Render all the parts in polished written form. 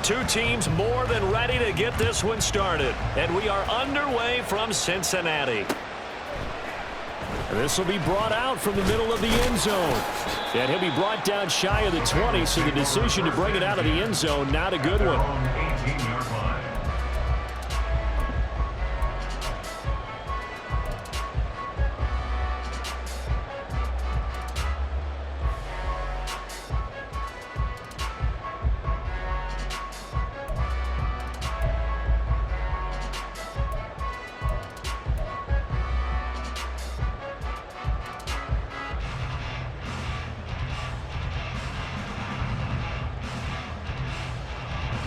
Two teams more than ready to get this one started. And we are underway from Cincinnati. And this will be brought out from the middle of the end zone. And he'll be brought down shy of the 20, so the decision to bring it out of the end zone, not a good one.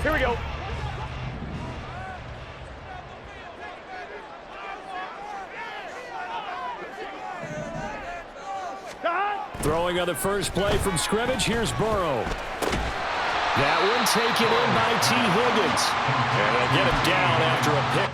Here we go. Throwing on the first play from scrimmage, here's Burrow. That one taken in by T. Higgins. And they'll get him down after a pick.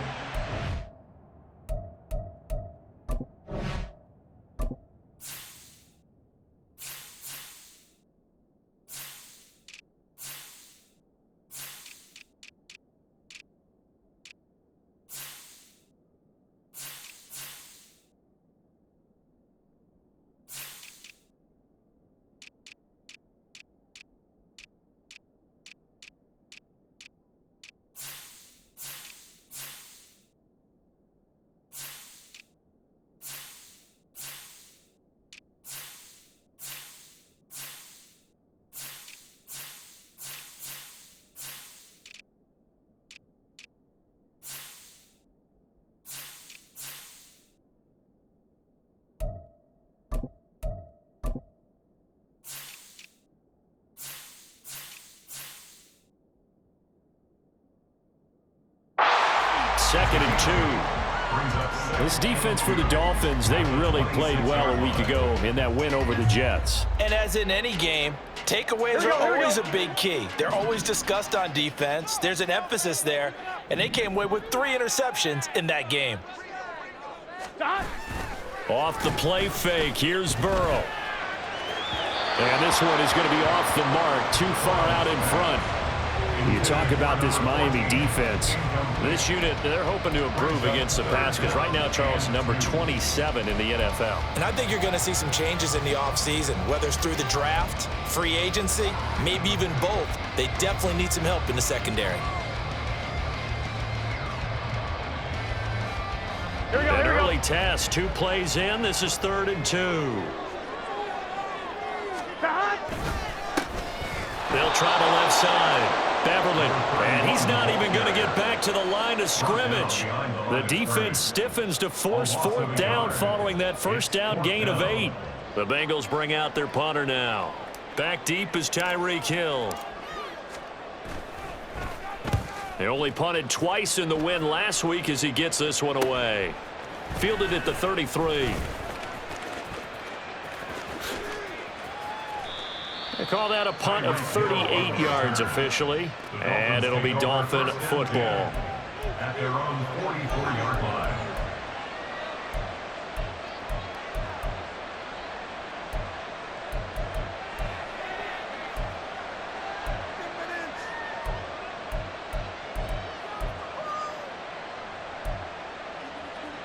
Second and 2. This defense for the Dolphins, they really played well a week ago in that win over the Jets. And as in any game, takeaways are always a big key. They're always discussed on defense. There's an emphasis there, and they came away with 3 interceptions in that game. Off the play fake, here's Burrow. And this one is going to be off the mark, too far out in front. You talk about this Miami defense. This unit, they're hoping to improve against the pass because right now, Charles, number 27 in the NFL. And I think you're going to see some changes in the offseason, whether it's through the draft, free agency, maybe even both. They definitely need some help in the secondary. An early task, 2 plays in. This is 3rd and 2. They'll try the left side. Beverly, and he's not even going to get back to the line of scrimmage. The defense stiffens to force 4th down following that first down gain of 8. The Bengals bring out their punter now. Back deep is Tyreek Hill. They only punted twice in the win last week as he gets this one away. Fielded at the 33. They call that a punt of 38 yards officially, and it'll be Dolphin football. At their own 44-yard line.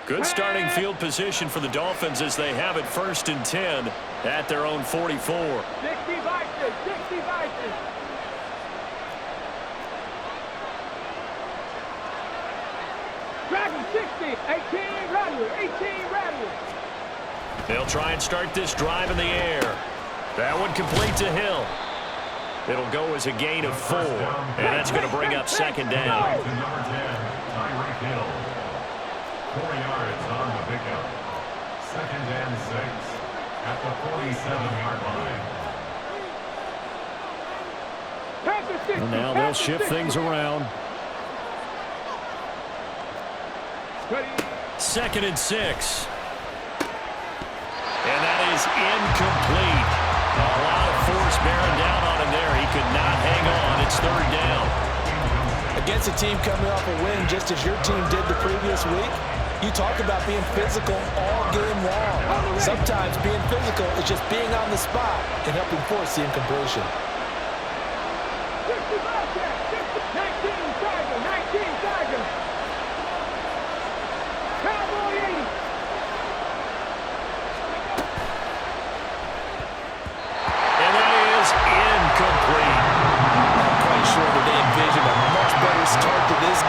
Good starting field position for the Dolphins as they have it 1st and 10 at their own 44. 60 Vikings, 60 Vikings. Dragon 60, 18 Rattler, 18 Rattler. They'll try and start this drive in the air. That one complete to Hill. It'll go as a gain of 4, and that's going to bring up 2nd down. To number 10, Tyreek Hill. 4 yards on the pickup. 2nd and 6 at the 47-yard line. And now they'll shift things around. 2nd and 6. And that is incomplete. A lot of force bearing down on him there. He could not hang on. It's 3rd down. Against a team coming off a win just as your team did the previous week, you talk about being physical all game long. Sometimes being physical is just being on the spot and helping force the incompletion.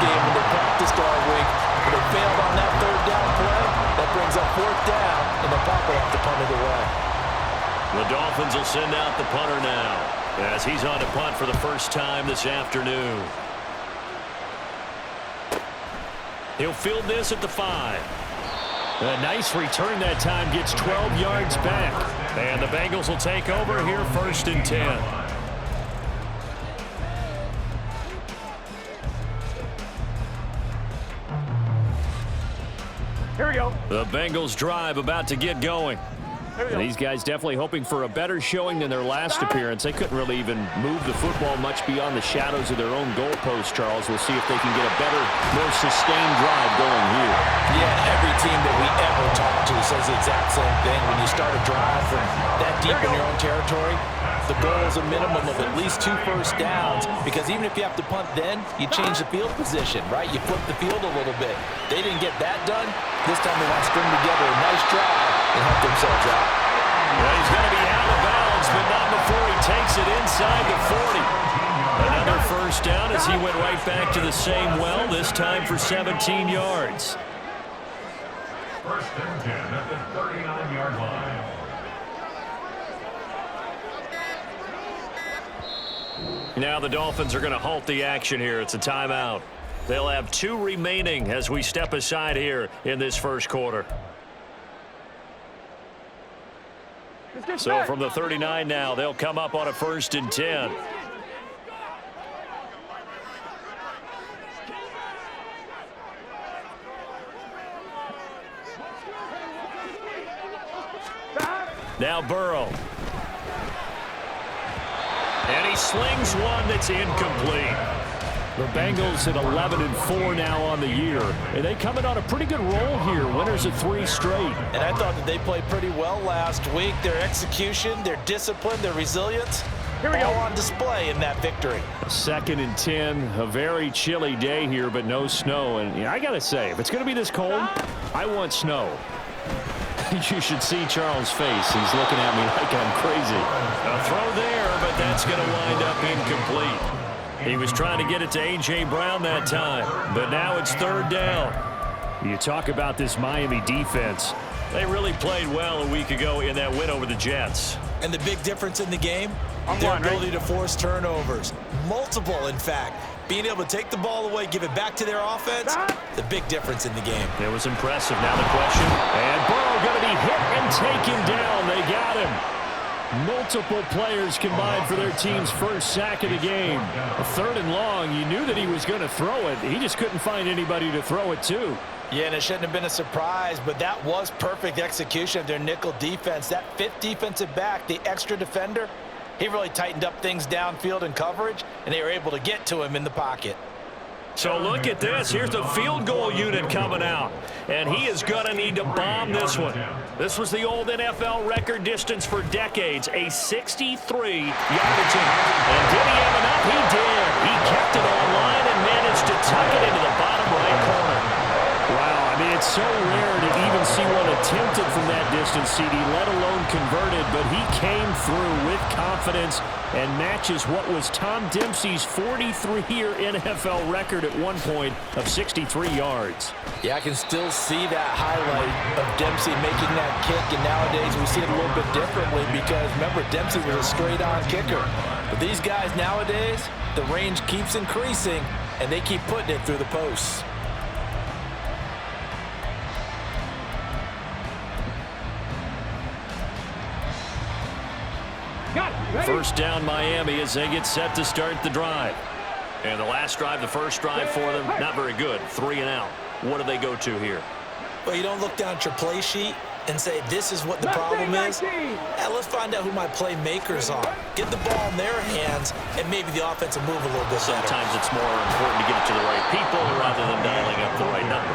game when they practiced all week. But they failed on that third down play. That brings up fourth down, and the Pop will have to punt it away. The Dolphins will send out the punter now, as he's on to punt for the first time this afternoon. He'll field this at the 5. A nice return that time, gets 12 yards back. And the Bengals will take over here, 1st and 10. Here we go. The Bengals drive about to get going. And these guys definitely hoping for a better showing than their last appearance. They couldn't really even move the football much beyond the shadows of their own goalpost, Charles. We'll see if they can get a better, more sustained drive going here. Yeah, every team that we ever talk to says the exact same thing. When you start a drive from that deep in your own territory, the goal is a minimum of at least 2 first downs, because even if you have to punt then, you change the field position, right? You flip the field a little bit. They didn't get that done. This time they want to string together a nice drive and help themselves out. Well, he's going to be out of bounds, but not before he takes it inside the 40. Another first down as he went right back to the same well, this time for 17 yards. 1st and 10 at the 39-yard line. Now the Dolphins are going to halt the action here. It's a timeout. They'll have 2 remaining as we step aside here in this first quarter. So from the 39 now, they'll come up on a 1st and 10. Now Burrow. And he slings one that's incomplete. The Bengals at 11-4 now on the year. And they come in on a pretty good roll here. Winners of 3 straight. And I thought that they played pretty well last week. Their execution, their discipline, their resilience, all on display in that victory. 2nd and 10. A very chilly day here, but no snow. And I got to say, if it's going to be this cold, I want snow. You should see Charles' face. He's looking at me like I'm crazy. A throw there, but that's going to wind up incomplete. He was trying to get it to A.J. Brown that time, but now it's 3rd down. You talk about this Miami defense. They really played well a week ago in that win over the Jets. And the big difference in the game, their ability to force turnovers. Multiple, in fact. Being able to take the ball away, give it back to their offense, the big difference in the game. It was impressive. Now the question, and Burrow going to be hit and taken down. They got him. Multiple players combined for their team's first sack of the game. A 3rd and long, you knew that he was going to throw it. He just couldn't find anybody to throw it to. Yeah, and it shouldn't have been a surprise, but that was perfect execution of their nickel defense. That 5th defensive back, the extra defender, he really tightened up things downfield in coverage, and they were able to get to him in the pocket. So look at this. Here's the field goal unit coming out. And he is going to need to bomb this one. This was the old NFL record distance for decades, a 63-yard attempt. And did he have enough? He did. He kept it online and managed to tuck it into the bottom right corner. Wow, I mean, it's so rare to even see one attempted from that distance, CD, let alone converted. But he came through with confidence and matches what was Tom Dempsey's 43-year NFL record at one point of 63 yards. Yeah, I can still see that highlight of Dempsey making that kick, and nowadays we see it a little bit differently because, remember, Dempsey was a straight-on kicker. But these guys nowadays, the range keeps increasing, and they keep putting it through the posts. First down Miami as they get set to start the drive. And the last drive, the first drive for them, not very good. 3 and out. What do they go to here? Well, you don't look down at your play sheet and say, this is what the problem is. Let's find out who my playmakers are. Get the ball in their hands, and maybe the offense will move a little bit better. Sometimes it's more important to get it to the right people rather than dialing up the right number.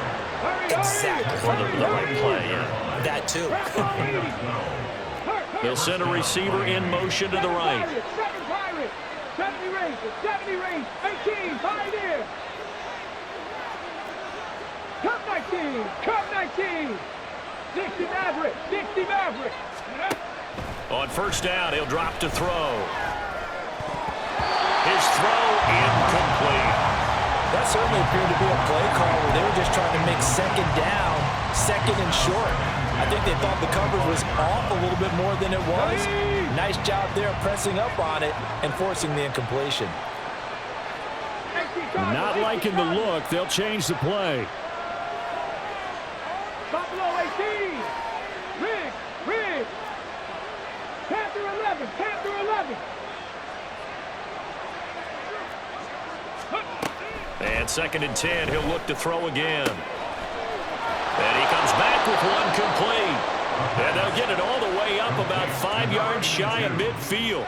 Exactly. Or the right play, yeah. That too. They'll send a receiver in motion to the right. 70 range, 18, 5 there. Cup 19, 60 Maverick. On first down, he'll drop to throw. His throw incomplete. That certainly appeared to be a play call where they were just trying to make second down, second and short. I think they thought the coverage was off a little bit more than it was. Nice job there pressing up on it and forcing the incompletion. Not liking the look. They'll change the play. Buffalo 18. Riggs. Panther 11. Panther 11. And 2nd and 10. He'll look to throw again. And he comes back with one complete. And they'll get it all the way up about 5 yards shy of midfield.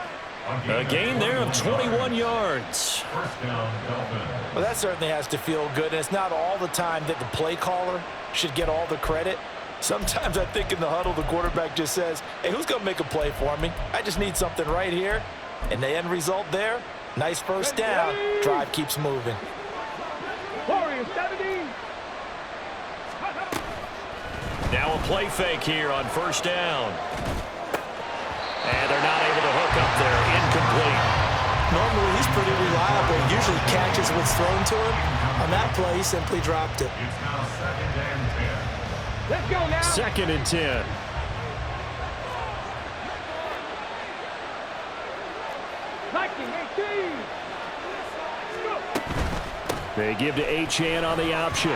A gain there of 21 yards. Well, that certainly has to feel good. And it's not all the time that the play caller should get all the credit. Sometimes I think in the huddle, the quarterback just says, hey, who's going to make a play for me? I just need something right here. And the end result there, nice first down. Drive keeps moving. Warriors 17. Now a play fake here on 1st down. And they're not able to hook up there. Incomplete. Normally, he's pretty reliable. Usually catches what's thrown to him. On that play, he simply dropped it. It's now 2nd and 10. Let's go now. 2nd and 10. Viking 18. They give to Achane on the option.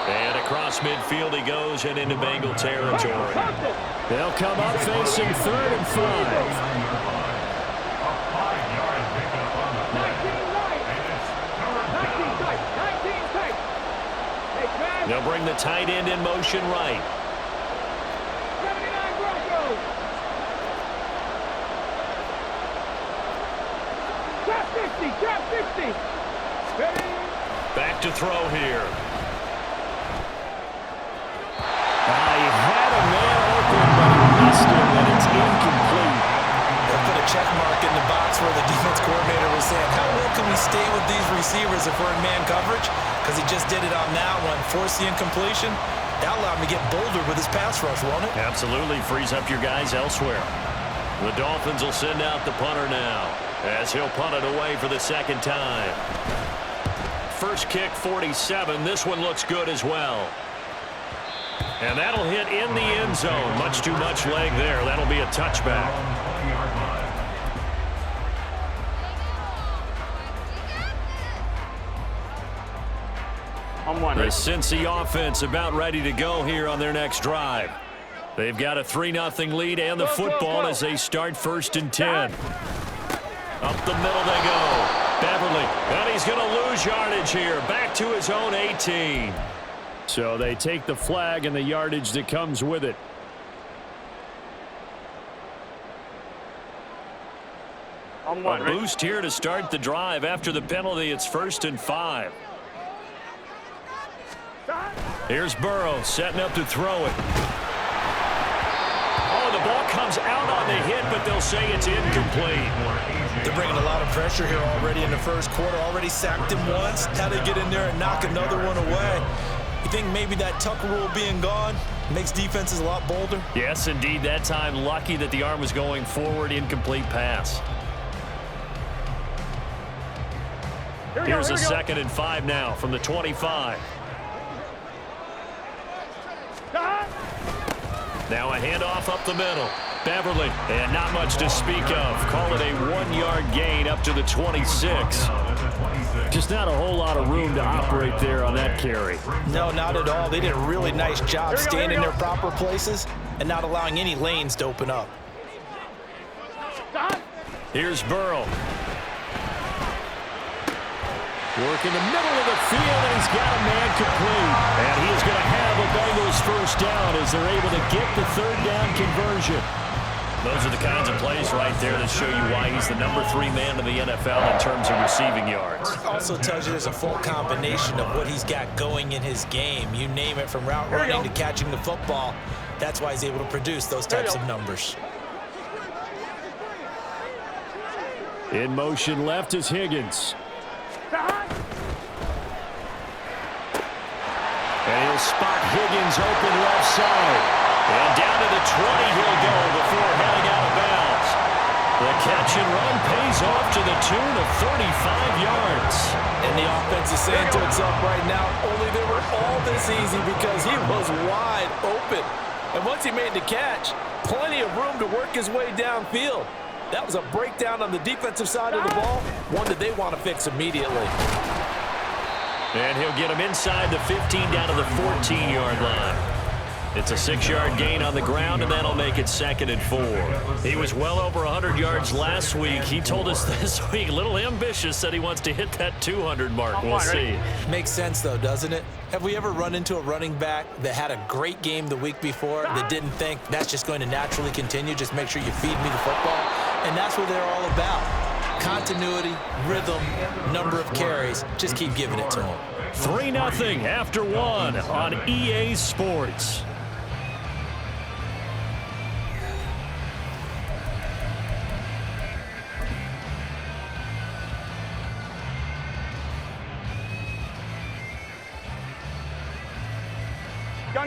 And across midfield he goes and into Bengal territory. They'll come up facing 3rd and 5. A 5-yard pickup on the play. 19 right. And it's 19 tight. 19 tight. Hey, Brad. They'll bring the tight end in motion right. 79 Broncos. Trap 50. Trap 50. Ready. Back to throw here. I had a man open, but he missed him, and it's incomplete. They'll put a check mark in the box where the defense coordinator was saying, how well can we stay with these receivers if we're in man coverage? Because he just did it on that one. Force the incompletion. That'll allow him to get bolder with his pass rush, won't it? Absolutely frees up your guys elsewhere. The Dolphins will send out the punter now as he'll punt it away for the 2nd time. First kick, 47. This one looks good as well. And that'll hit in the end zone. Much too much leg there. That'll be a touchback. The Cincy offense about ready to go here on their next drive. They've got a 3-0 lead and the football as they start 1st and 10. Up the middle they go. Beverly, and he's going to lose yardage here. Back to his own 18. So they take the flag and the yardage that comes with it. A boost here to start the drive. After the penalty, it's 1st and 5. Here's Burrow setting up to throw it. Oh, the ball comes out on the hit, but they'll say it's incomplete. They're bringing a lot of pressure here already in the first quarter. Already sacked him once. Now they get in there and knock another one away. You think maybe that Tucker rule being gone makes defenses a lot bolder? Yes, indeed. That time, lucky that the arm was going forward. Incomplete pass. Here's a 2nd and 5 now from the 25. Now a handoff up the middle. Beverly, and not much to speak of. Call it a 1-yard gain up to the 26. Just not a whole lot of room to operate there on that carry. No, not at all. They did a really nice job staying in their proper places and not allowing any lanes to open up. Here's Burrow. Work in the middle of the field, and he's got a man complete. And he is going to have a Bengals 1st down as they're able to get the 3rd down conversion. Those are the kinds of plays right there that show you why he's the number 3 man in the NFL in terms of receiving yards. Also tells you there's a full combination of what he's got going in his game. You name it, from route running to catching the football. That's why he's able to produce those types of numbers. In motion left is Higgins. And he'll spot Higgins open left side. And down to the 20 he'll go before heading out of bounds. The catch and run pays off to the tune of 35 yards. And the offense is saying to itself right now, only they were all this easy because he was wide open. And once he made the catch, plenty of room to work his way downfield. That was a breakdown on the defensive side of the ball, one that they want to fix immediately. And he'll get him inside the 15 down to the 14-yard line. It's a 6-yard gain on the ground, and that'll make it 2nd and 4. He was well over 100 yards last week. He told us this week, a little ambitious, said he wants to hit that 200 mark. We'll see. Makes sense, though, doesn't it? Have we ever run into a running back that had a great game the week before that didn't think that's just going to naturally continue? Just make sure you feed me the football. And that's what they're all about. Continuity, rhythm, number of carries. Just keep giving it to him. 3-0 after 1 on EA Sports.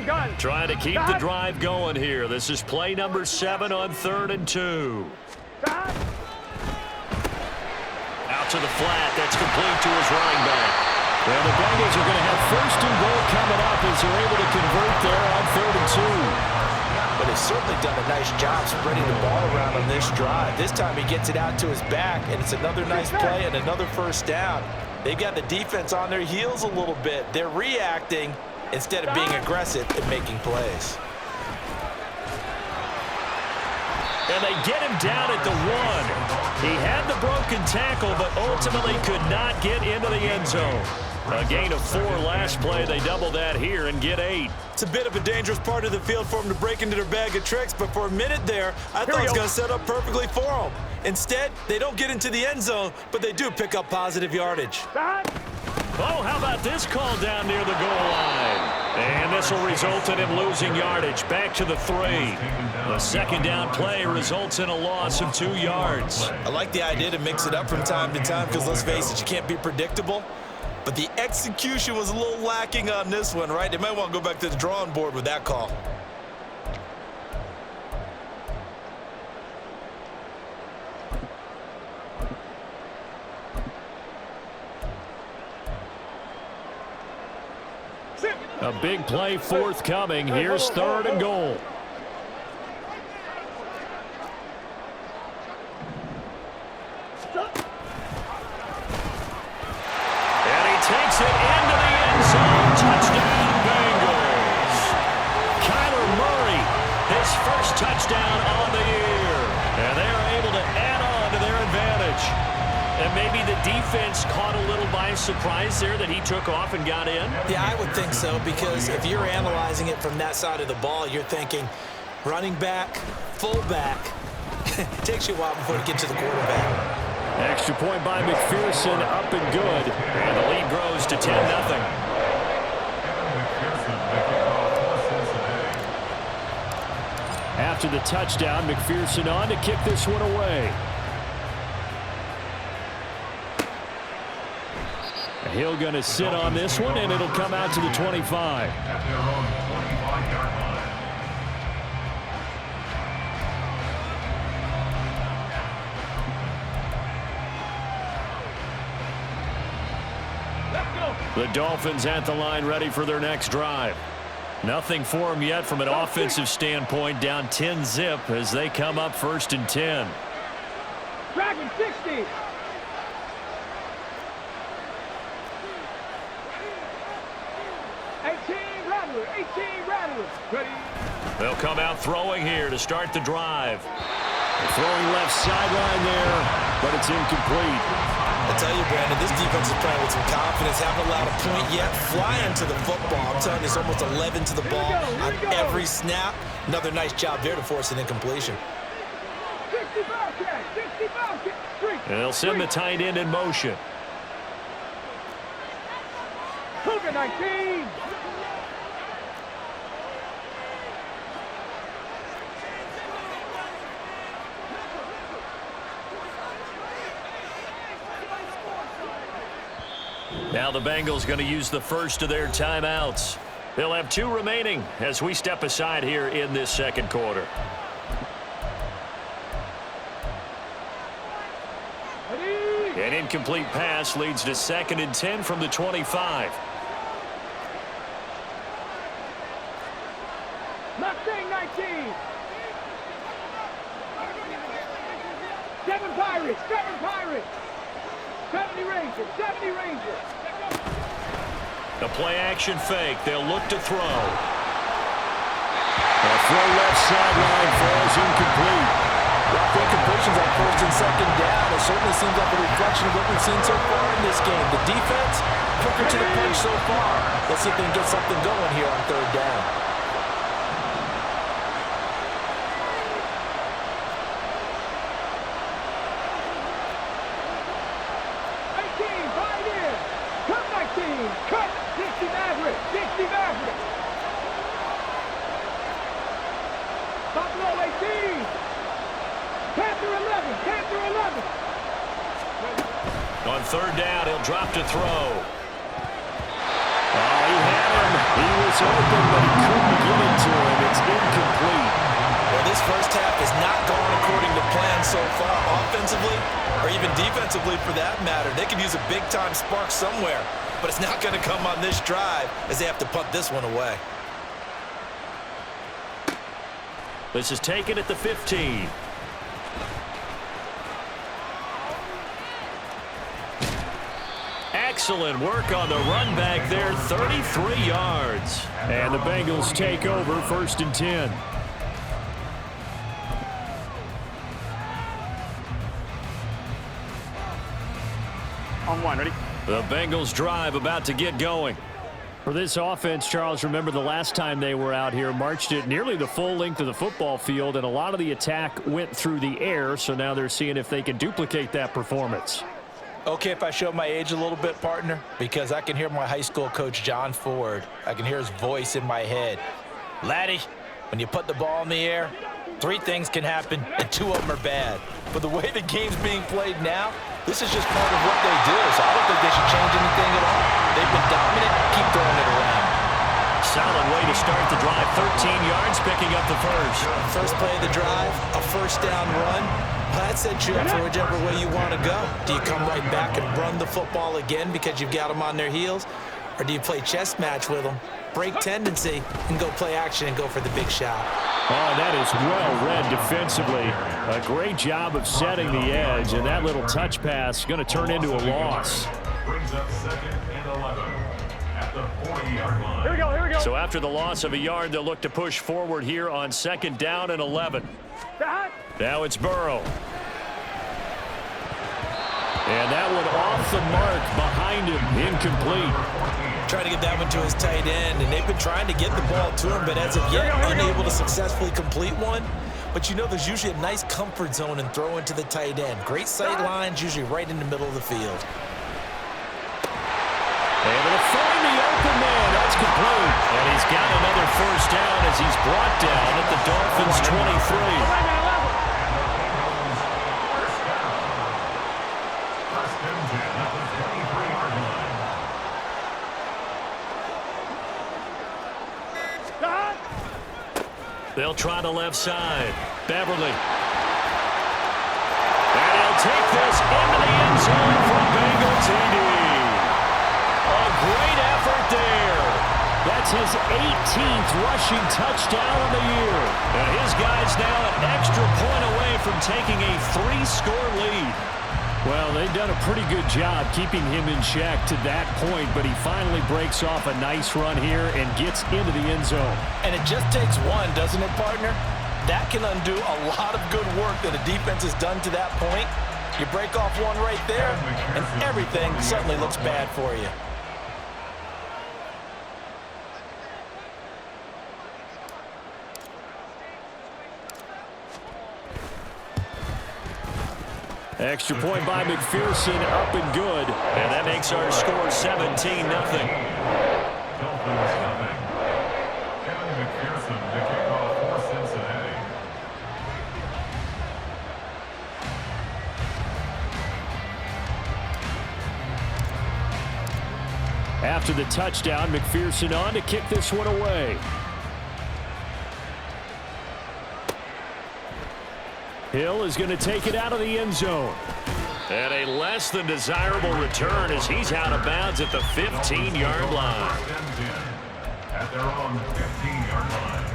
Gun. Trying to keep the drive going here. This is play number 7 on 3rd and 2. Out to the flat. That's complete to his running back. Well, the Bengals are going to have 1st and goal coming up as they're able to convert there on 3rd and 2. But they've certainly done a nice job spreading the ball around on this drive. This time he gets it out to his back, and it's another nice play and another 1st down. They've got the defense on their heels a little bit. They're reacting instead of being aggressive and making plays. And they get him down at the 1. He had the broken tackle, but ultimately could not get into the end zone. A gain of 4 last play. They double that here and get 8. It's a bit of a dangerous part of the field for them to break into their bag of tricks, but for a minute there, I thought it was going to set up perfectly for them. Instead, they don't get into the end zone, but they do pick up positive yardage. Oh, how about this call down near the goal line? And this will result in him losing yardage. Back to the 3. The 2nd down play results in a loss of 2 yards. I like the idea to mix it up from time to time because, let's face it, you can't be predictable. But the execution was a little lacking on this one, right? They might want to go back to the drawing board with that call. A big play forthcoming. Here's 3rd and goal. And he takes it into the end zone. Touchdown, Bengals. Kyler Murray, his 1st touchdown on the year. And they're able to add on to their advantage. And maybe the defense caught a little by surprise there that he took off and got in? Yeah, I would think so, because if you're analyzing it from that side of the ball, you're thinking running back, fullback. It takes you a while before you get to the quarterback. Extra point by McPherson, up and good. And the lead grows to 10-0. After the touchdown, McPherson on to kick this one away. He'll going to sit on this one, and it'll come out to the 25. The Dolphins at the line ready for their next drive. Nothing for them yet from an offensive standpoint, down 10-zip as they come up 1st and 10. Dragon 60. They'll come out throwing here to start the drive. They're throwing left sideline there, but it's incomplete. I tell you, Brandon, this defense is playing with some confidence. Haven't allowed a point yet. Flying to the football. I'm telling you, it's almost 11 to the ball on every snap. Another nice job there to force an incompletion. And they'll send the tight end in motion. Cougar 19. Now the Bengals going to use the first of their timeouts. They'll have 2 remaining as we step aside here in this 2nd quarter. An incomplete pass leads to 2nd and 10 from the 25. Mustang 19. 7 Pirates, 7 Pirates. 70 Rangers, 70 Rangers. The play action fake. They'll look to throw. The throw left sideline falls incomplete. Rough incompletions on 1st and 2nd down. It certainly seems like a reflection of what we've seen so far in this game. The defense, quicker to the punch so far. Let's see if they can get something going here on 3rd down. Cut! 60 Maverick! 60 Maverick! Buffalo 18! Panther 11! Panther 11! On 3rd down, he'll drop to throw. Oh, he had him. He was open, but he couldn't get it to him. It's incomplete. Well, this first half has not gone according to plan so far offensively, or even defensively for that matter. They could use a big-time spark somewhere, but it's not going to come on this drive as they have to punt this one away. This is taken at the 15. Excellent work on the run back there, 33 yards. And the Bengals take over 1st and 10. On 1, ready? The Bengals drive about to get going. For this offense, Charles, remember the last time they were out here, marched it nearly the full length of the football field, and a lot of the attack went through the air, so now they're seeing if they can duplicate that performance. Okay, if I show my age a little bit, partner, because I can hear my high school coach, John Ford. I can hear his voice in my head. Laddie, when you put the ball in the air, 3 things can happen, and 2 of them are bad. But the way the game's being played now, this is just part of what they do, so I don't think they should change anything at all. They've been dominant. Keep throwing it around. Solid way to start the drive. 13 yards, picking up the first. First play of the drive, a 1st down run. That sets you up for whichever way you want to go. Do you come right back and run the football again because you've got them on their heels? Or do you play chess match with them, break tendency, and go play action and go for the big shot? Oh, that is well read defensively. A great job of setting the edge, and that little touch pass is going to turn into a loss. Brings up 2nd and 11 at the 40-yard line. Here we go, here we go. So after the loss of a yard, they'll look to push forward here on 2nd down and 11. Now it's Burrow. And that one off the mark behind him, incomplete. Trying to get that one to his tight end, and they've been trying to get the ball to him, but as of yet, unable to successfully complete one. But you know there's usually a nice comfort zone in throwing to the tight end. Great sight lines, usually right in the middle of the field. Able to find the open man. That's complete. And he's got another 1st down as he's brought down at the Dolphins' 23. They'll try the left side. Beverly. And he'll take this into the end zone for Bengal TD. A great effort there. That's his 18th rushing touchdown of the year. And his guy's now an extra point away from taking a 3-score lead. Well, they've done a pretty good job keeping him in check to that point, but he finally breaks off a nice run here and gets into the end zone. And it just takes one, doesn't it, partner? That can undo a lot of good work that a defense has done to that point. You break off one right there, and everything suddenly looks bad for you. Extra point by McPherson, up and good. And that makes our score 17-0. Dolphins nothing. Kevin McPherson to kick off for Cincinnati. After the touchdown, McPherson on to kick this one away. Hill is going to take it out of the end zone. And a less than desirable return as he's out of bounds at the 15-yard line. At their own 15-yard line.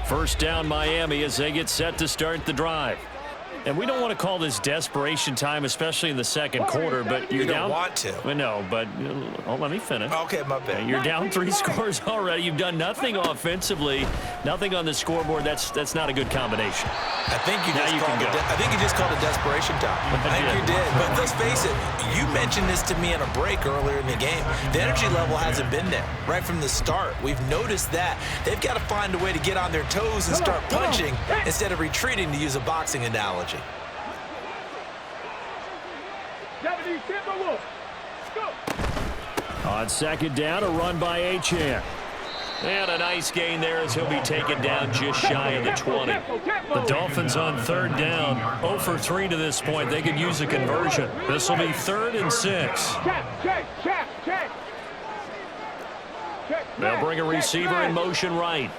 First down Miami as they get set to start the drive. And we don't want to call this desperation time, especially in the second quarter, but you're down. You don't want to. I know, but let me finish. Okay, my bad. You're down 3 scores already. You've done nothing offensively, nothing on the scoreboard. That's not a good combination. I think you just called it desperation time. I think you did. But let's face it, you mentioned this to me in a break earlier in the game. The energy level hasn't been there right from the start. We've noticed that. They've got to find a way to get on their toes and start punching instead of retreating, to use a boxing analogy. On second down, a run by Achane. And a nice gain there as he'll be taken down just shy of the 20. The Dolphins on third down, 0 for 3 to this point. They could use a conversion. This will be 3rd and 6. They'll bring a receiver in motion right.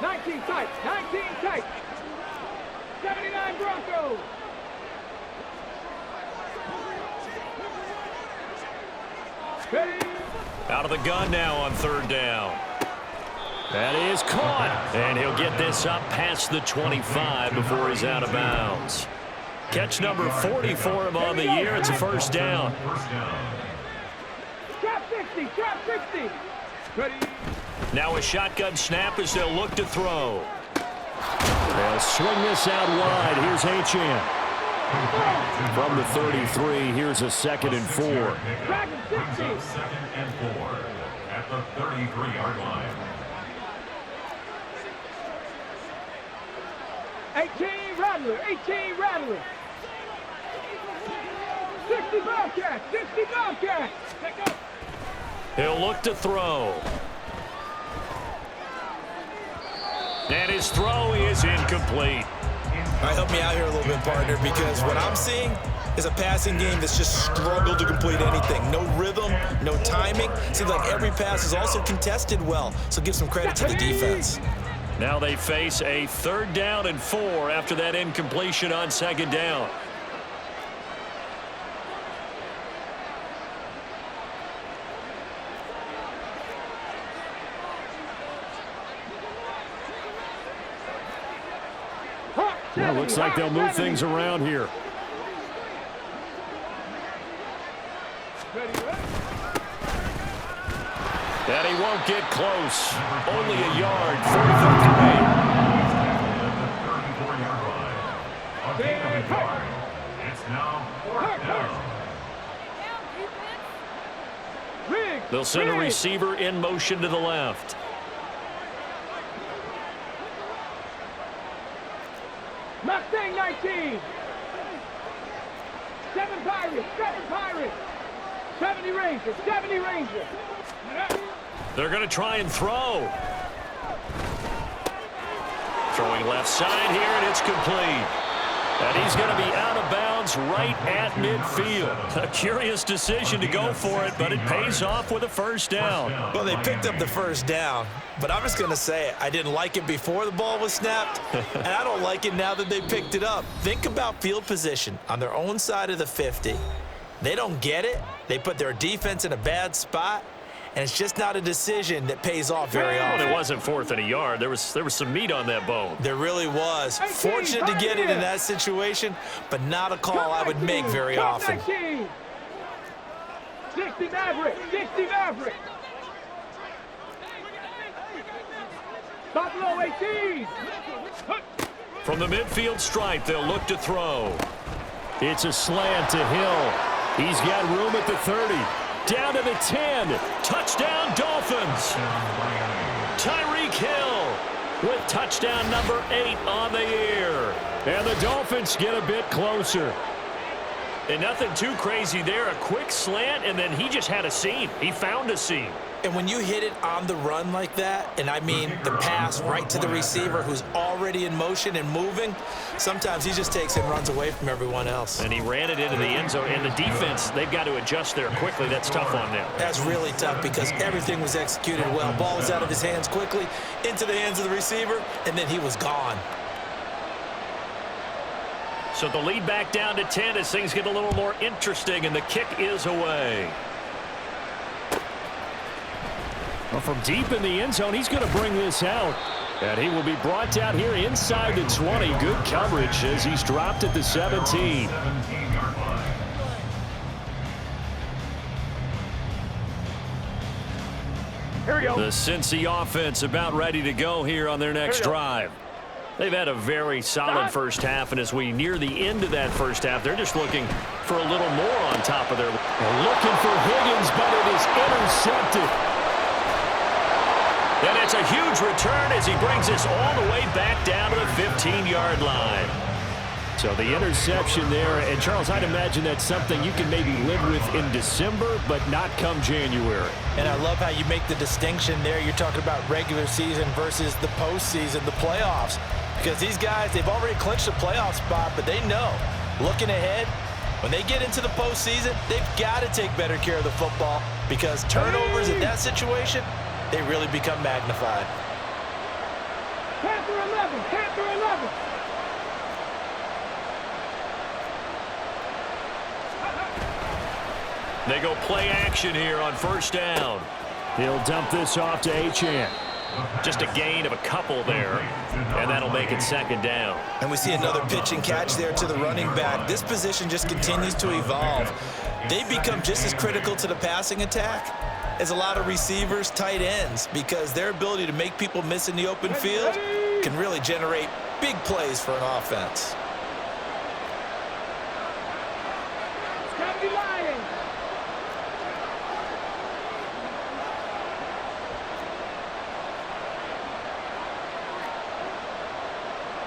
19 tight, 19 tight. 79 Broncos. Out of the gun now on third down. That is caught. And he'll get this up past the 25 before he's out of bounds. Catch number 40 for him on the year. It's a first down. Trap 60, trap 60. Ready. Now a shotgun snap as they'll look to throw. They'll swing this out wide. Here's Achane. From the 33, here's a 2nd and 4. Second and 4 at the 33-yard line. 18 Rattler, 18 Rattler. 60 Bobcats, 60 Bobcats. He'll look to throw. And his throw is incomplete. All right, help me out here a little bit, partner, because what I'm seeing is a passing game that's just struggled to complete anything. No rhythm, no timing. Seems like every pass is also contested well, so give some credit to the defense. Now they face a 3rd down and 4 after that incompletion on 2nd down. Well, looks like they'll move things around here. And he won't get close. Only a yard. 4th It's now 4th down. They'll send a receiver in motion to the left. Mustang 19. 7 Pirates, 7 Pirates. 70 Rangers, 70 Rangers. They're going to try and throw. Throwing left side here, and it's complete. And he's going to be out of bounds right at midfield. A curious decision to go for it, but it pays off with a first down. Well, they picked up the first down, but I'm just going to say it. I didn't like it before the ball was snapped, and I don't like it now that they picked it up. Think about field position on their own side of the 50. They don't get it. They put their defense in a bad spot, and it's just not a decision that pays off very often. Well, it wasn't 4th and a yard. There was some meat on that bone. There really was. Fortunate to get it in that situation, but not a call I would make very often. 60 Maverick, 60 Maverick. Buffalo 18. From the midfield stripe, they'll look to throw. It's a slant to Hill. He's got room at the 30. Down to the 10. Touchdown, Dolphins. Tyreek Hill with touchdown number 8 on the year. And the Dolphins get a bit closer. And nothing too crazy there. A quick slant, and then he just had a seam. He found a seam. And when you hit it on the run like that, and I mean the pass right to the receiver who's already in motion and moving, sometimes he just takes and runs away from everyone else. And he ran it into the end zone. And the defense, they've got to adjust there quickly. That's tough on them. That's really tough because everything was executed well. Ball was out of his hands quickly, into the hands of the receiver, and then he was gone. So the lead back down to 10 as things get a little more interesting, and the kick is away. Well, from deep in the end zone, he's going to bring this out. And he will be brought down here inside the 20. Good coverage as he's dropped at the 17. Here we go. The Cincy offense about ready to go here on their next drive. They've had a very solid first half, and as we near the end of that first half, they're just looking for a little more on top of their... They're looking for Higgins, but it is intercepted. And it's a huge return as he brings us all the way back down to the 15-yard line. So the interception there, and Charles, I'd imagine that's something you can maybe live with in December, but not come January. And I love how you make the distinction there. You're talking about regular season versus the postseason, the playoffs. Because these guys, they've already clinched a playoff spot, but they know, looking ahead, when they get into the postseason, they've got to take better care of the football because turnovers in that situation, they really become magnified. Panther 11, Panther 11. They go play action here on first down. He'll dump this off to Achane. Just a gain of a couple there, and that'll make it second down. And we see another pitch and catch there to the running back. This position just continues to evolve. They become just as critical to the passing attack as a lot of receivers, tight ends, because their ability to make people miss in the open field can really generate big plays for an offense.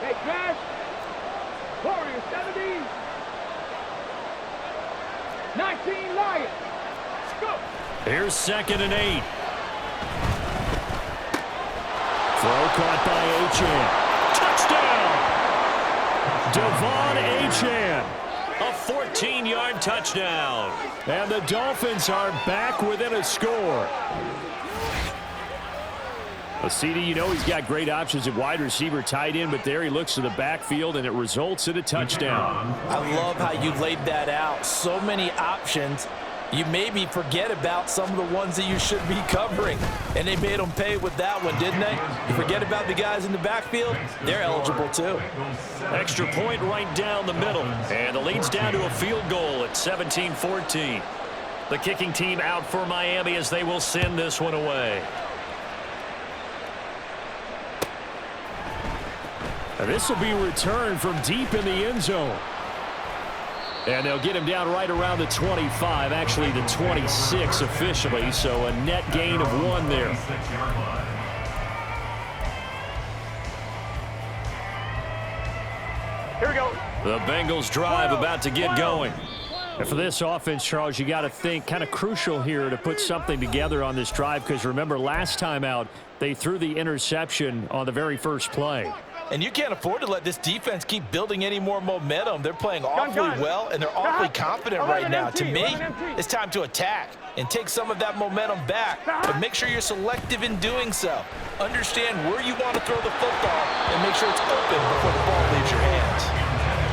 Hey, Crash. Warriors 17. 19 Lions. Let's go. Here's 2nd and 8. Throw caught by Achane. Touchdown. Devon Achane. A 14-yard touchdown. And the Dolphins are back within a score. Well, CD, you know he's got great options at wide receiver, tight end, but there he looks to the backfield, and it results in a touchdown. I love how you laid that out. So many options. You maybe forget about some of the ones that you should be covering, and they made them pay with that one, didn't they? You forget about the guys in the backfield, they're eligible too. Extra point right down the middle, and the lead's down to a field goal at 17-14. The kicking team out for Miami as they will send this one away. And this will be returned from deep in the end zone. And they'll get him down right around the 25, actually the 26 officially, so a net gain of 1 there. Here we go. The Bengals drive about to get going. And for this offense, Charles, you got to think kind of crucial here to put something together on this drive because remember last time out, they threw the interception on the very first play. And you can't afford to let this defense keep building any more momentum. They're playing awfully well, and they're awfully confident right now. To me, it's time to attack and take some of that momentum back, but make sure you're selective in doing so. Understand where you want to throw the football and make sure it's open before the ball leaves your hands.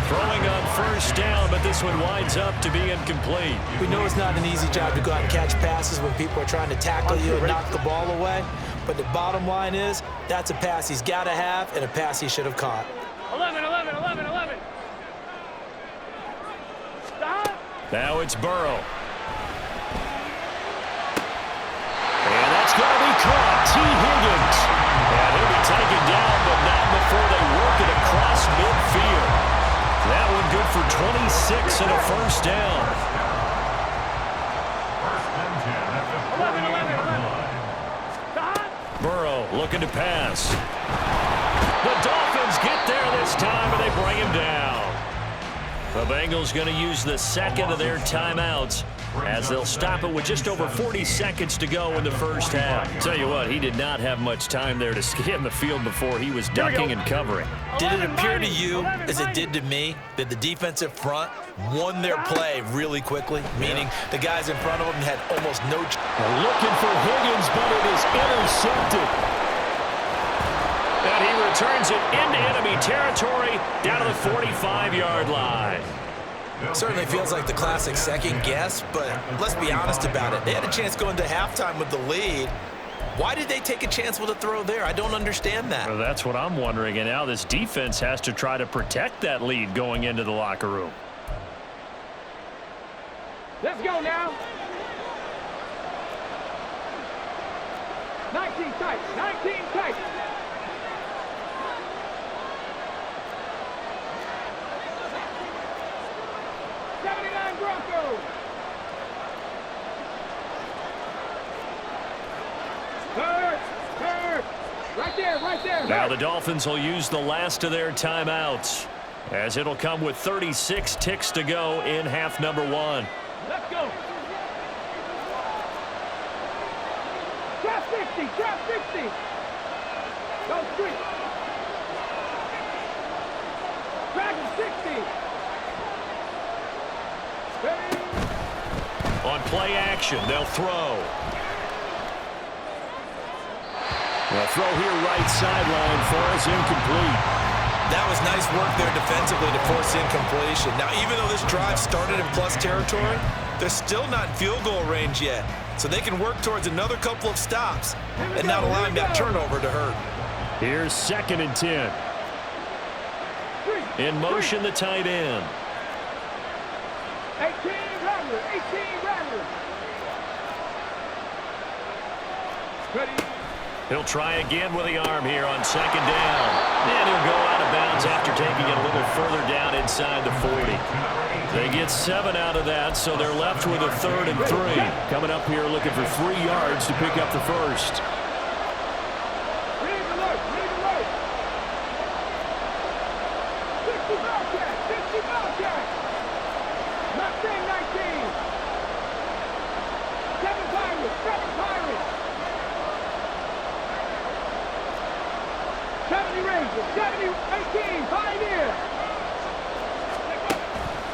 Throwing on first down, but this one winds up to be incomplete. We know it's not an easy job to go out and catch passes when people are trying to tackle you and knock the ball away. But the bottom line is, that's a pass he's got to have and a pass he should have caught. 11, 11, 11, 11. Stop. Now it's Burrow. And that's going to be caught. T. Higgins. And he'll be taken down, but not before they work it across midfield. That one good for 26 and a first down. 11, 11, 11. Burrow looking to pass. The Dolphins get there this time, and they bring him down. The Bengals going to use the second of their timeouts as they'll stop it with just over 40 seconds to go in the first half. Tell you what, he did not have much time there to scan the field before he was ducking and covering. Did it appear to you, as it did to me, that the defensive front won their play really quickly? Meaning the guys in front of them had almost no chance. Looking for Higgins, but it is intercepted. And he returns it into enemy territory down to the 45-yard line. Certainly feels like the classic second guess, but let's be honest about it. They had a chance going to halftime with the lead. Why did they take a chance with a throw there? I don't understand that. Well, that's what I'm wondering, and now this defense has to try to protect that lead going into the locker room. Let's go now. 19 tight. 19 tight. Broncos. Third. Right there. Now the Dolphins will use the last of their timeouts, as it'll come with 36 ticks to go in half number 1. Let's go. Trap 60. Go street. Dragon 60. On play action, they'll throw. The throw here right sideline falls incomplete. That was nice work there defensively to force incompletion. Now, even though this drive started in plus territory, they're still not in field goal range yet. So they can work towards another couple of stops and not allowing that turnover to hurt. Here's 2nd and 10. In motion, the tight end. 18 Rattler. Ready. He'll try again with the arm here on 2nd down. And he'll go out of bounds after taking it a little further down inside the 40. They get 7 out of that, so they're left with a 3rd and 3. Coming up here looking for 3 yards to pick up the first. Leave alert. 60 Bobcat. Mustang 19. 7 Pirates. 70 Rangers. 18. Pioneer.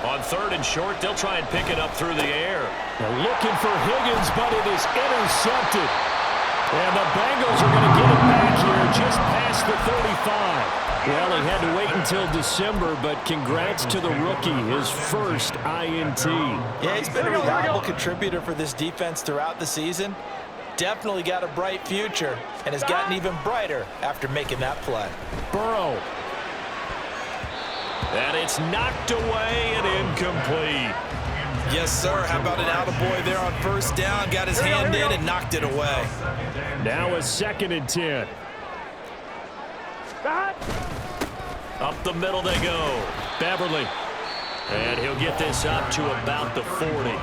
On 3rd and short, they'll try and pick it up through the air. They're looking for Higgins, but it is intercepted. And the Bengals are going to get it back here just past the 35. Well, he had to wait until December, but congrats to the rookie, his first INT. Yeah, he's been a reliable contributor for this defense throughout the season. Definitely got a bright future and has gotten even brighter after making that play. Burrow. And it's knocked away and incomplete. Yes, sir. How about an attaboy there on 1st down? Got his hand in and knocked it away. Now a 2nd and 10. Up the middle they go. Beverly. And he'll get this up to about the 40.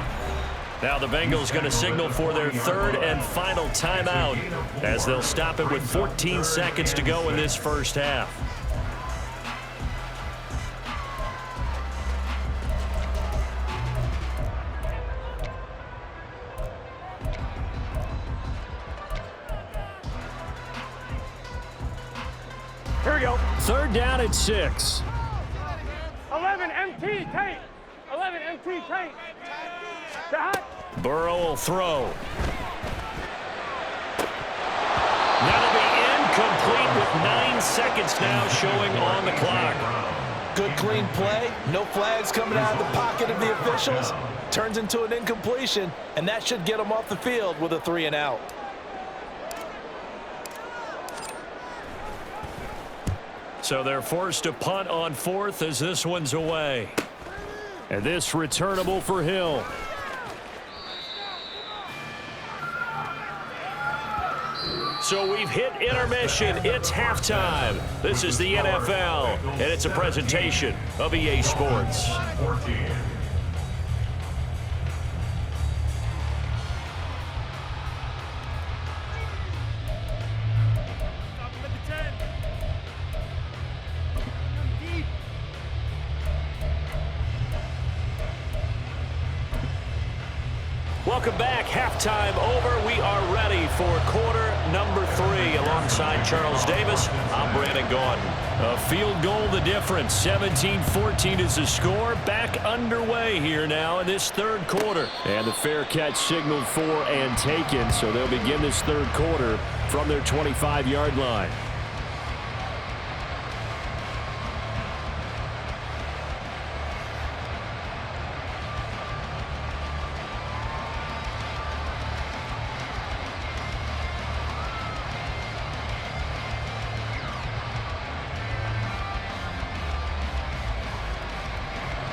Now the Bengals going to signal for their 3rd and final timeout, as they'll stop it with 14 seconds to go in this first half. Here we go. 3rd down at 6. 11 MT tape. 11 MT tape. Burrow will throw. That'll be incomplete with 9 seconds now showing on the clock. Good clean play. No flags coming out of the pocket of the officials. Turns into an incompletion, and that should get them off the field with a 3 and out. So they're forced to punt on 4th as this one's away. And this returnable for Hill. So we've hit intermission. It's halftime. This is the NFL, and it's a presentation of EA Sports. 14. Welcome back. Halftime over. We are ready for quarter number 3. Alongside Charles Davis, I'm Brandon Gaudin. A field goal the difference. 17-14 is the score. Back underway here now in this third quarter. And the fair catch signaled for and taken. So they'll begin this third quarter from their 25-yard line.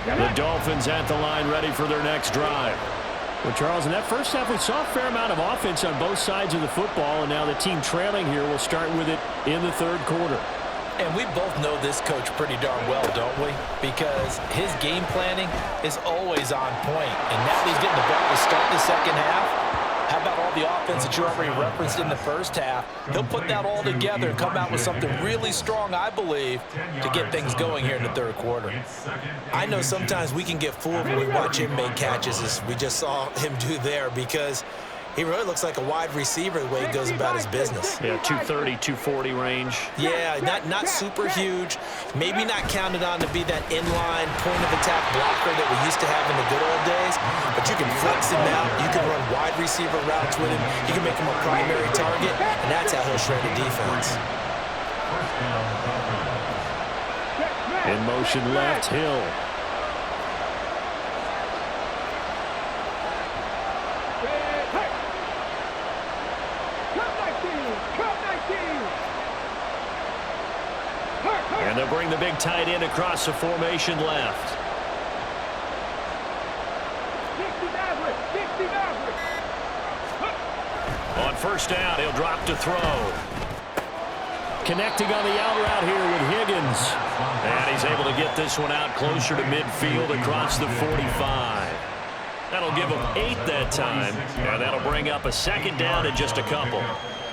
The Dolphins at the line ready for their next drive. Well, Charles, in that first half, we saw a fair amount of offense on both sides of the football, and now the team trailing here will start with it in the third quarter. And we both know this coach pretty darn well, don't we? Because his game planning is always on point. And now he's getting the ball to start the second half. How about all the offense that you already referenced in the first half? He'll put that all together and come out with something really strong, I believe, to get things going here in the third quarter. I know sometimes we can get fooled when we watch him make catches, as we just saw him do there, because he really looks like a wide receiver the way he goes about his business. Yeah, 230, 240 range. Yeah, not super huge. Maybe not counted on to be that inline point-of-attack blocker that we used to have in the good old days. But you can flex him out. You can run wide receiver routes with him. You can make him a primary target, and that's how he'll shred the defense. In motion left, Hill. And they'll bring the big tight end across the formation left. On first down, he'll drop to throw. Connecting on the out route here with Higgins. And he's able to get this one out closer to midfield across the 45. That'll give him 8 that time. And that'll bring up a second down in just a couple.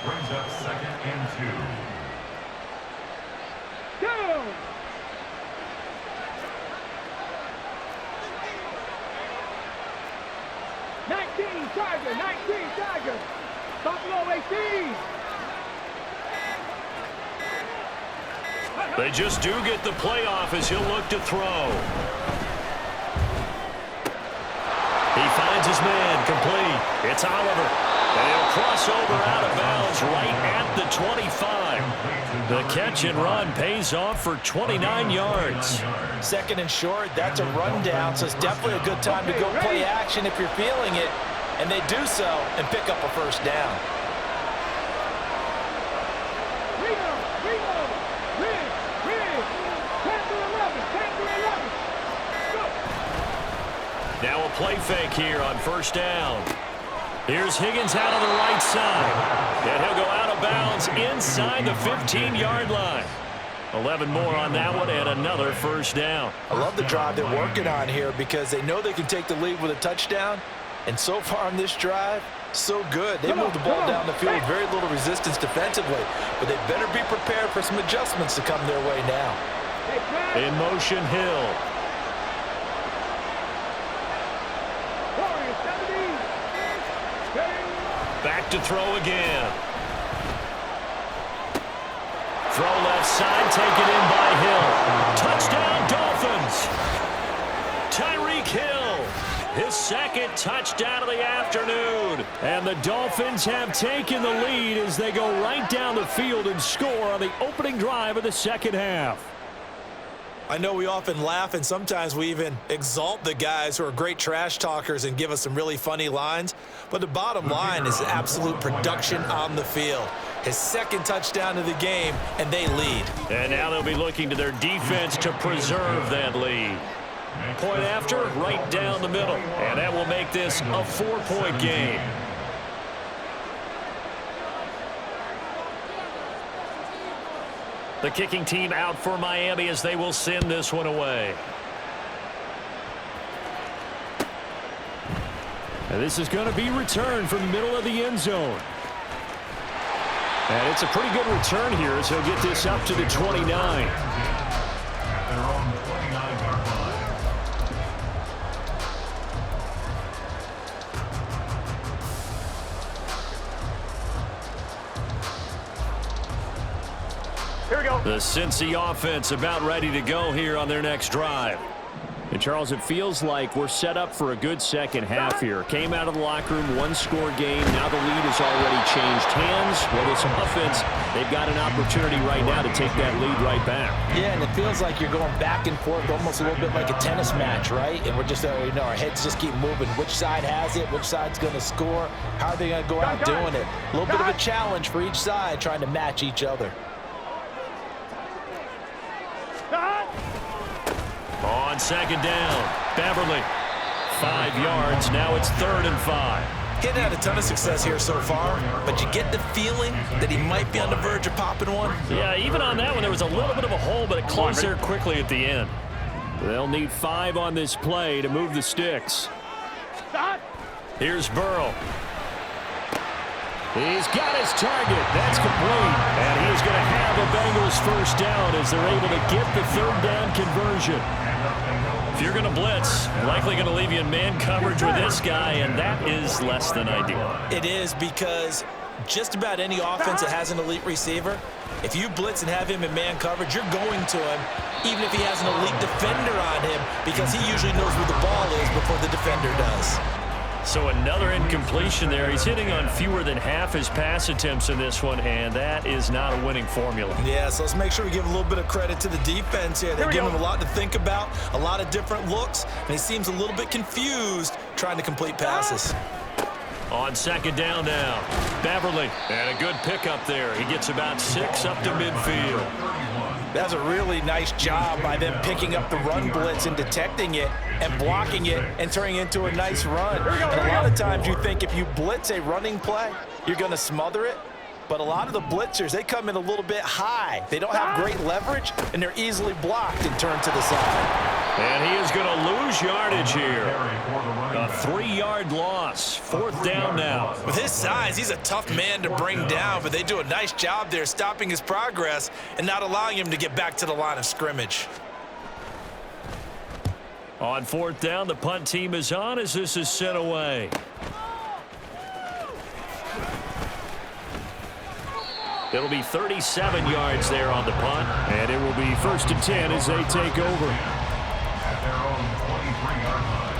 Brings up second and 2. Go! Tiger. Buffalo 18. They just do get the playoff as he'll look to throw. He finds his man, complete. It's Oliver. And he'll cross over out of bounds right at the 25. The catch and run pays off for 29 yards. Second and short, that's a rundown, so it's definitely a good time to go play action if you're feeling it. And they do so and pick up a first down. Now a play fake here on first down. Here's Higgins out on the right side. And he'll go out of bounds inside the 15-yard line. 11 more on that one and another first down. I love the drive they're working on here because they know they can take the lead with a touchdown. And so far on this drive, so good. They moved the ball down the field with very little resistance defensively. But they better be prepared for some adjustments to come their way now. In motion, Hill. Back to throw again. Throw left side, taken in by Hill. Touchdown, Dolphins. Tyreek Hill, his second touchdown of the afternoon. And the Dolphins have taken the lead as they go right down the field and score on the opening drive of the second half. I know we often laugh and sometimes we even exalt the guys who are great trash talkers and give us some really funny lines. But the bottom line is absolute production on the field. His second touchdown of the game, and they lead. And now they'll be looking to their defense to preserve that lead. Point after, right down the middle. And that will make this a 4-point game. The kicking team out for Miami as they will send this one away. And this is going to be returned from the middle of the end zone. And it's a pretty good return here as he'll get this up to the 29. They're on the 29-yard line. Here we go. The Cincy offense about ready to go here on their next drive. And, Charles, it feels like we're set up for a good second half here. Came out of the locker room, one-score game. Now the lead has already changed hands. Well, this offense, they've got an opportunity right now to take that lead right back. Yeah, and it feels like you're going back and forth, almost a little bit like a tennis match, right? And we're just, our heads just keep moving. Which side has it? Which side's going to score? How are they going to go out doing it? A little bit of a challenge for each side, trying to match each other. On second down, Beverly. 5 yards. Now it's 3rd and 5. He hadn't had a ton of success here so far, but you get the feeling that he might be on the verge of popping one. Yeah, even on that one, there was a little bit of a hole, but it closed there quickly at the end. They'll need 5 on this play to move the sticks. Here's Burrow. He's got his target. That's complete. And he is going to have a Bengals first down as they're able to get the 3rd down conversion. If you're going to blitz, likely going to leave you in man coverage with this guy, and that is less than ideal. It is, because just about any offense that has an elite receiver, if you blitz and have him in man coverage, you're going to him, even if he has an elite defender on him, because he usually knows where the ball is before the defender does. So another incompletion there. He's hitting on fewer than half his pass attempts in this one, and that is not a winning formula. Yeah, so let's make sure we give a little bit of credit to the defense here. They're giving him a lot to think about, a lot of different looks, and he seems a little bit confused trying to complete passes. On second down now, Beverly, and a good pickup there. He gets about 6 up to midfield. That's a really nice job by them picking up the run blitz and detecting it and blocking it and turning it into a nice run. And a lot of times you think if you blitz a running play, you're going to smother it. But a lot of the blitzers, they come in a little bit high. They don't have great leverage, and they're easily blocked and turned to the side. And he is going to lose yardage here. A 3-yard loss. 4th down now. With his size, he's a tough man to bring down, but they do a nice job there stopping his progress and not allowing him to get back to the line of scrimmage. On 4th down, the punt team is on as this is sent away. It'll be 37 yards there on the punt, and it will be 1st and 10 as they take over. At their own 23-yard line.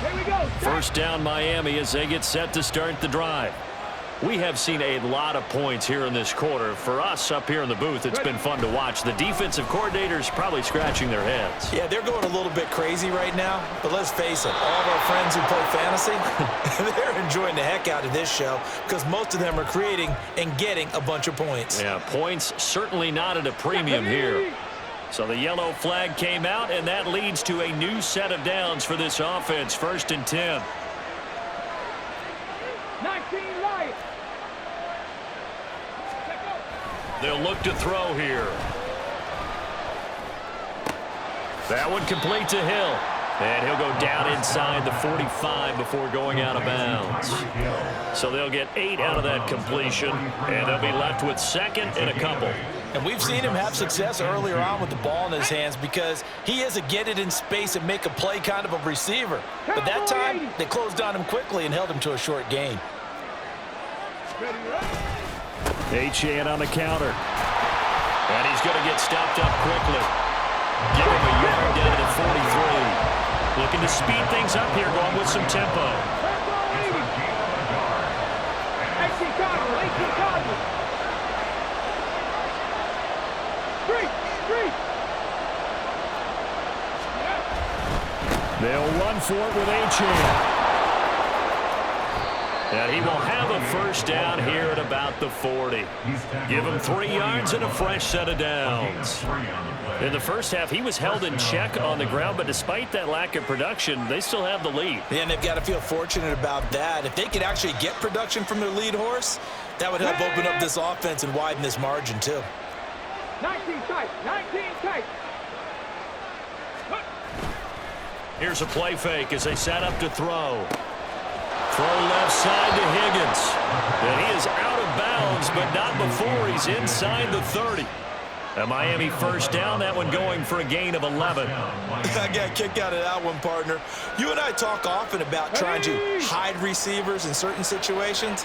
Here we go. First down Miami as they get set to start the drive. We have seen a lot of points here in this quarter. For us up here in the booth, it's been fun to watch. The defensive coordinators probably scratching their heads. Yeah, they're going a little bit crazy right now, but let's face it, all of our friends who play fantasy, they're enjoying the heck out of this show because most of them are creating and getting a bunch of points. Yeah, points certainly not at a premium here. So the yellow flag came out, and that leads to a new set of downs for this offense. 1st and 10. 19 Lions. They'll look to throw here. That one complete to Hill. And he'll go down inside the 45 before going out of bounds. So they'll get 8 out of that completion, and they'll be left with 2nd and a couple. And we've seen him have success earlier on with the ball in his hands because he is a get it in space and make a play kind of a receiver. But that time, they closed on him quickly and held him to a short gain. Achane on the counter. And he's going to get stopped up quickly. Give him a yard down to the 43. Looking to speed things up here, going with some tempo. 18 Cardinals. 3. They'll run for it with Achane. And he will have a first down here at about the 40. Give him 3 yards and a fresh set of downs. In the first half, he was held in check on the ground, but despite that lack of production, they still have the lead. Yeah, and they've got to feel fortunate about that. If they could actually get production from their lead horse, that would help open up this offense and widen this margin too. 19 tight. Here's a play fake as they set up to throw. Throw left side to Higgins. And he is out of bounds, but not before he's inside the 30. A Miami first down, that one going for a gain of 11. I got kicked out of that one, partner. You and I talk often about trying to hide receivers in certain situations,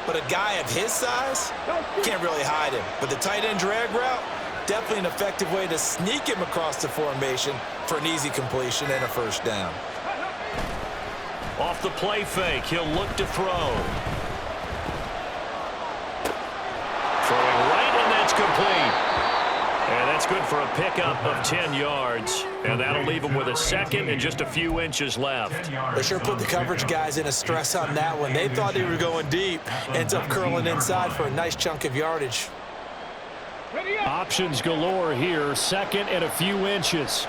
but a guy of his size, you can't really hide him. But the tight end drag route, definitely an effective way to sneak him across the formation for an easy completion and a first down. Off the play fake, he'll look to throw. Throwing right, and that's complete. And that's good for a pickup of 10 yards. And that'll leave him with a second and just a few inches left. They sure put the coverage guys in a stress on that one. They thought they were going deep. Ends up curling inside for a nice chunk of yardage. Options galore here. Second and a few inches.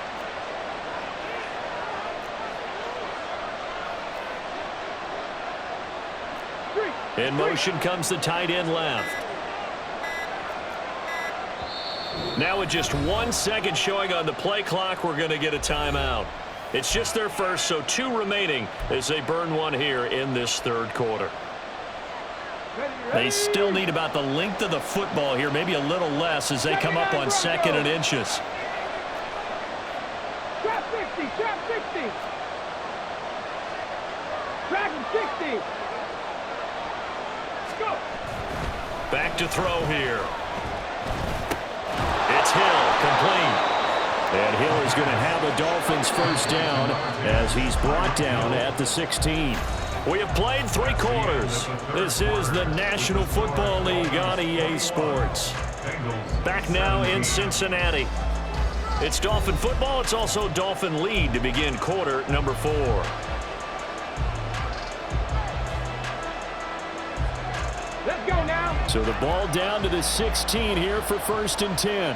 In motion comes the tight end left. Now with just 1 second showing on the play clock, we're going to get a timeout. It's just their first, so 2 remaining as they burn one here in this third quarter. They still need about the length of the football here, maybe a little less as they come up on second and inches. Trap 60, trap 60. Trap 60. Go. Back to throw here. It's Hill, complete. And Hill is going to have a Dolphins first down as he's brought down at the 16. We have played 3 quarters. This is the National Football League on EA Sports. Back now in Cincinnati. It's Dolphin football. It's also Dolphin lead to begin quarter number 4. Let's go now. So the ball down to the 16 here for first and 10.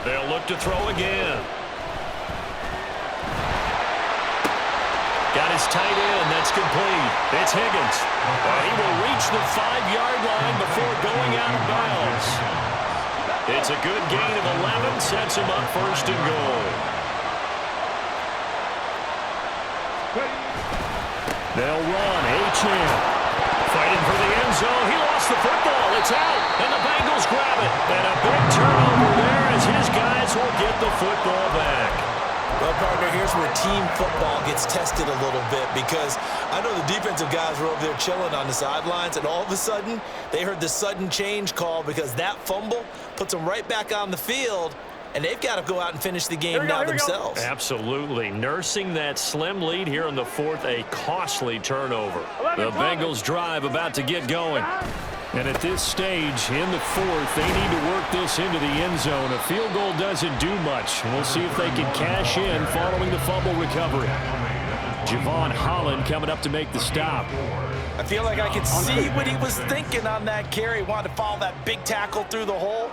They'll look to throw again. Got his tight end. That's complete. It's Higgins. He will reach the 5-yard line before going out of bounds. It's a good gain of 11. Sets him up first and goal. They'll run. H.M. fighting for the end zone. He lost the football. It's out. And the Bengals grab it. And a big turnover there as his guys will get the football back. Well, partner, here's where team football gets tested a little bit because I know the defensive guys were over there chilling on the sidelines, and all of a sudden, they heard the sudden change call because that fumble puts them right back on the field, and they've got to go out and finish the game now themselves. Absolutely. Nursing that slim lead here in the 4th, a costly turnover. The Bengals drive about to get going. And at this stage, in the 4th, they need to work this into the end zone. A field goal doesn't do much. We'll see if they can cash in following the fumble recovery. Javon Holland coming up to make the stop. I feel like I could see what he was thinking on that carry. Wanted to follow that big tackle through the hole.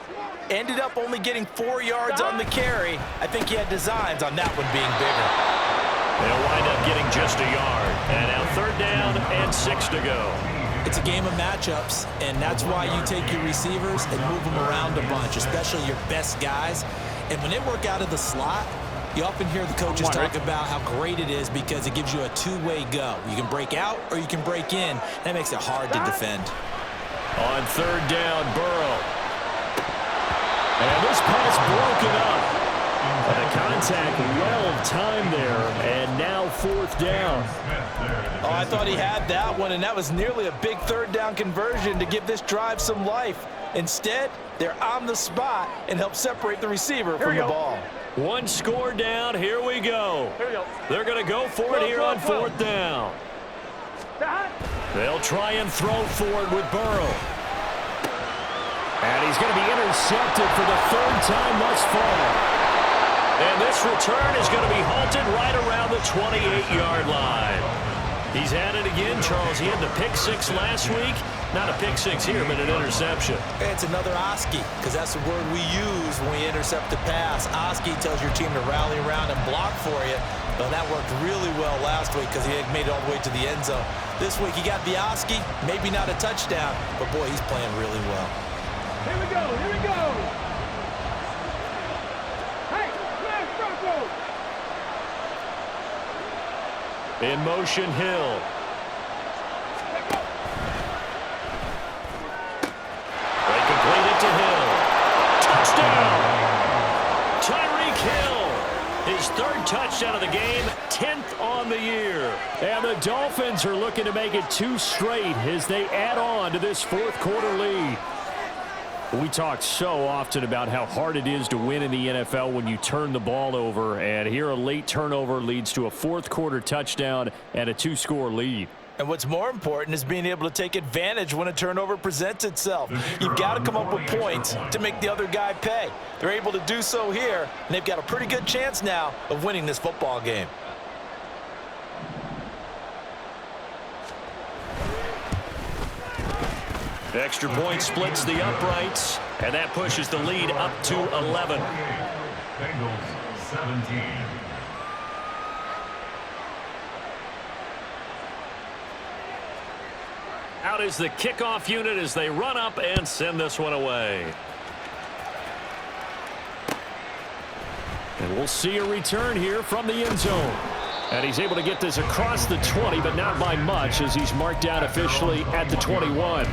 Ended up only getting 4 yards on the carry. I think he had designs on that one being bigger. They'll wind up getting just a yard. And now 3rd down and 6 to go. It's a game of matchups, and that's why you take your receivers and move them around a bunch, especially your best guys. And when they work out of the slot, you often hear the coaches talk about how great it is because it gives you a 2-way go. You can break out or you can break in. That makes it hard to defend. On 3rd down, Burrow. And this pass broken up. And a contact well timed there, and now 4th down. Oh, I thought he had that one, and that was nearly a big 3rd down conversion to give this drive some life. Instead, they're on the spot and help separate the receiver from the ball. 1 score down. Here we go. They're going to go for it here on 4th down. They'll try and throw for it with Burrow. And he's going to be intercepted for the 3rd time thus far. And this return is going to be halted right around the 28-yard line. He's had it again, Charles. He had the pick 6 last week. Not a pick 6 here, but an interception. It's another Oski, because that's the word we use when we intercept the pass. Oski tells your team to rally around and block for you. But that worked really well last week because he had made it all the way to the end zone. This week he got the Oski, maybe not a touchdown, but boy, he's playing really well. Here we go, here we go. Hey, flash Bronco. In motion, Hill. They complete it to Hill. Touchdown! Tyreek Hill. His third touchdown of the game, 10th on the year. And the Dolphins are looking to make it 2 straight as they add on to this fourth quarter lead. We talk so often about how hard it is to win in the NFL when you turn the ball over, and here a late turnover leads to a fourth quarter touchdown and a 2-score lead. And what's more important is being able to take advantage when a turnover presents itself. You've got to come up with points to make the other guy pay. They're able to do so here, and they've got a pretty good chance now of winning this football game. Extra point splits the uprights, and that pushes the lead up to 11. Bengals 17. Out is the kickoff unit as they run up and send this one away. And we'll see a return here from the end zone. And he's able to get this across the 20, but not by much as he's marked down officially at the 21.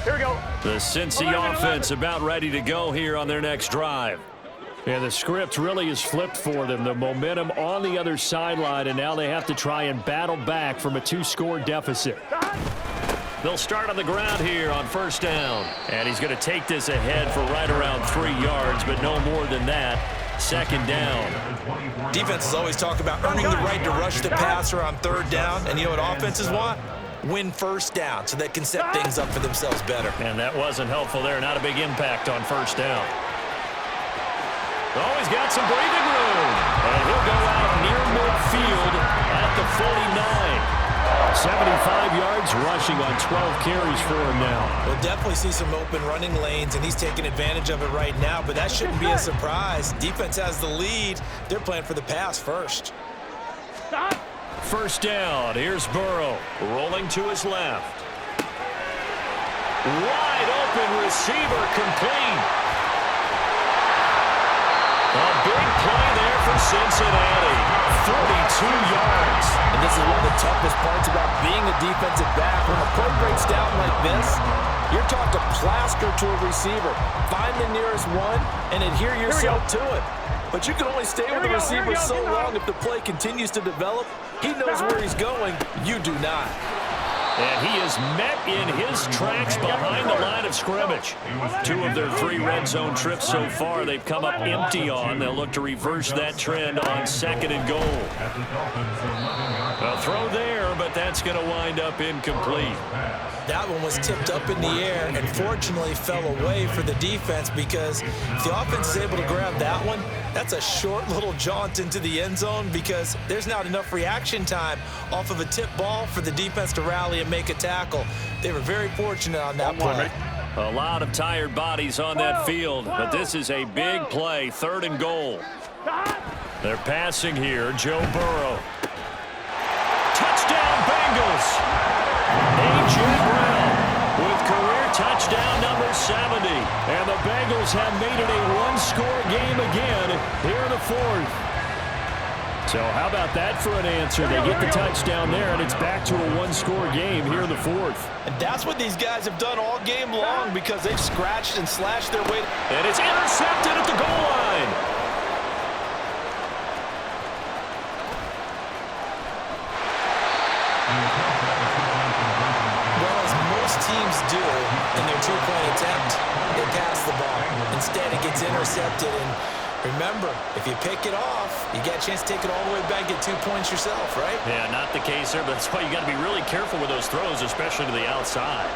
Here we go. The Cincy offense about ready to go here on their next drive. And the script really is flipped for them. The momentum on the other sideline, and now they have to try and battle back from a 2-score deficit. They'll start on the ground here on first down. And he's going to take this ahead for right around 3 yards, but no more than that. Second down. Defenses always talk about earning the right to rush the passer on third down. And you know what offenses want? Win first down so they can set things up for themselves better. And that wasn't helpful there. Not a big impact on first down. Oh, he's got some breathing room. And he'll go out near midfield at the 49. 75 yards rushing on 12 carries for him now. We'll definitely see some open running lanes, and he's taking advantage of it right now, but that shouldn't be a surprise. Defense has the lead. They're playing for the pass first. First down. Here's Burrow rolling to his left. Wide open receiver complete. A big play there for Cincinnati. 42 yards. And this is one of the toughest parts about being a defensive back. When a play breaks down like this, you're taught to plaster to a receiver. Find the nearest one and adhere yourself to it. But you can only stay with the receiver so long if the play continues to develop. He knows where he's going. You do not. And he is met in his tracks behind the line of scrimmage. 2 of their 3 red zone trips so far they've come up empty on. They'll look to reverse that trend on second and goal. A throw there, but that's going to wind up incomplete. That one was tipped up in the air and fortunately fell away for the defense, because if the offense is able to grab that one, that's a short little jaunt into the end zone because there's not enough reaction time off of a tip ball for the defense to rally and make a tackle. They were very fortunate on that play. A lot of tired bodies on that field, but this is a big play, 3rd and goal. They're passing here, Joe Burrow. Touchdown Bengals! A.J. Brown with career touchdown number 70. And the Bengals have made it a 1-score game again here in the 4th. So how about that for an answer? They get the touchdown there, and it's back to a 1-score game here in the 4th. And that's what these guys have done all game long, because they've scratched and slashed their way. And it's intercepted at the goal line. Well, as most teams do in their 2-point attempt, they pass the ball. Instead, it gets intercepted. And remember, if you pick it off, you get a chance to take it all the way back, get 2 points yourself, right? Yeah, not the case there, but that's why you got to be really careful with those throws, especially to the outside.